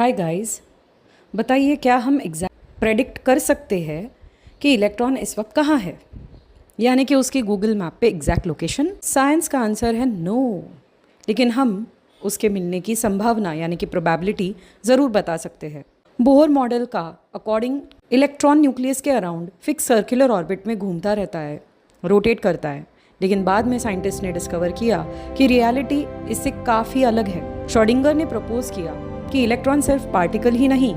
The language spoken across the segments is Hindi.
हाय गाइस, बताइए क्या हम एग्जैक्ट प्रेडिक्ट कर सकते हैं कि इलेक्ट्रॉन इस वक्त कहाँ है, यानी कि उसकी गूगल मैप पे एग्जैक्ट लोकेशन। साइंस का आंसर है नो, लेकिन हम उसके मिलने की संभावना यानी कि प्रोबेबिलिटी ज़रूर बता सकते हैं। बोहर मॉडल का अकॉर्डिंग इलेक्ट्रॉन न्यूक्लियस के अराउंड फिक्स सर्कुलर ऑर्बिट में घूमता रहता है, रोटेट करता है, लेकिन बाद में साइंटिस्ट ने डिस्कवर किया कि रियलिटी इससे काफ़ी अलग है। श्रोडिंगर ने प्रपोज किया कि इलेक्ट्रॉन सिर्फ पार्टिकल ही नहीं,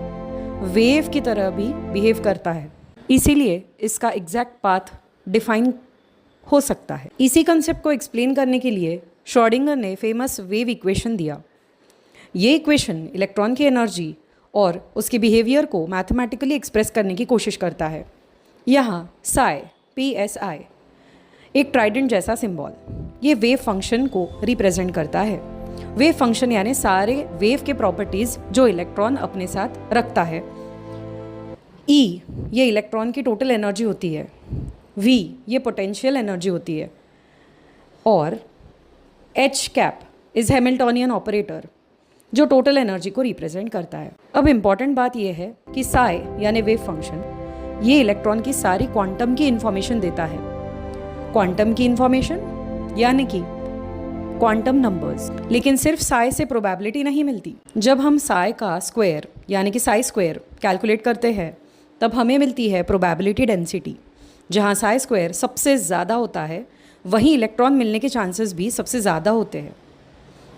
वेव की तरह भी बिहेव करता है, इसीलिए इसका एग्जैक्ट पाथ डिफाइन हो सकता है। इसी कंसेप्ट को एक्सप्लेन करने के लिए श्रोडिंगर ने फेमस वेव इक्वेशन दिया। ये इक्वेशन इलेक्ट्रॉन की एनर्जी और उसके बिहेवियर को मैथमेटिकली एक्सप्रेस करने की कोशिश करता है। यहाँ साई PSI एक ट्राइडेंट जैसा सिंबल, ये वेव फंक्शन को रिप्रेजेंट करता है। वेव फंक्शन यानी सारे वेव के प्रॉपर्टीज जो इलेक्ट्रॉन अपने साथ रखता है। E ये इलेक्ट्रॉन की टोटल एनर्जी होती है, V ये पोटेंशियल एनर्जी होती है, और H cap is Hamiltonian operator जो टोटल एनर्जी को रिप्रेजेंट करता है। अब इम्पॉर्टेंट बात यह है कि साई यानी वेव फंक्शन ये इलेक्ट्रॉन की सारी क्वांटम की इंफॉर्मेशन देता है। क्वांटम की इंफॉर्मेशन यानी कि क्वांटम नंबर्स, लेकिन सिर्फ साई से प्रोबेबिलिटी नहीं मिलती। जब हम साई का स्क्वायर यानी कि साई स्क्वायर कैलकुलेट करते हैं तब हमें मिलती है प्रोबेबिलिटी डेंसिटी। जहाँ साई स्क्वायर सबसे ज़्यादा होता है वहीं इलेक्ट्रॉन मिलने के चांसेस भी सबसे ज़्यादा होते हैं।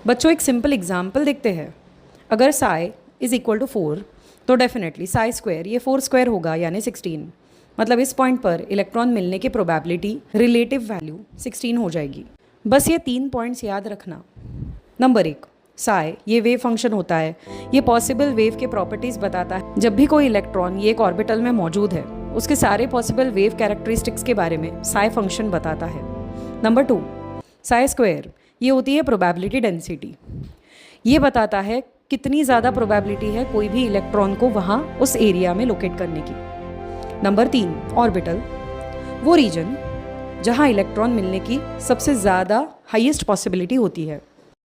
बच्चों, एक सिंपल एग्जाम्पल देखते हैं। अगर साई इज़ इक्वल टू 4 तो डेफिनेटली साई स्क्वायर ये 4 स्क्वायर होगा यानी 16। मतलब इस पॉइंट पर इलेक्ट्रॉन मिलने की प्रोबेबिलिटी रिलेटिव वैल्यू 16 हो जाएगी। बस ये 3 पॉइंट्स याद रखना। नंबर 1, साई ये वेव फंक्शन होता है, ये पॉसिबल वेव के प्रॉपर्टीज़ बताता है। जब भी कोई इलेक्ट्रॉन ये एक ऑर्बिटल में मौजूद है उसके सारे पॉसिबल वेव कैरेक्टरिस्टिक्स के बारे में साई फंक्शन बताता है। नंबर 2, साई स्क्वायर ये होती है प्रोबेबिलिटी डेंसिटी, ये बताता है कितनी ज़्यादा प्रोबेबिलिटी है कोई भी इलेक्ट्रॉन को वहाँ उस एरिया में लोकेट करने की। नंबर 3, ऑर्बिटल वो रीजन जहाँ इलेक्ट्रॉन मिलने की सबसे ज़्यादा हाईएस्ट पॉसिबिलिटी होती है।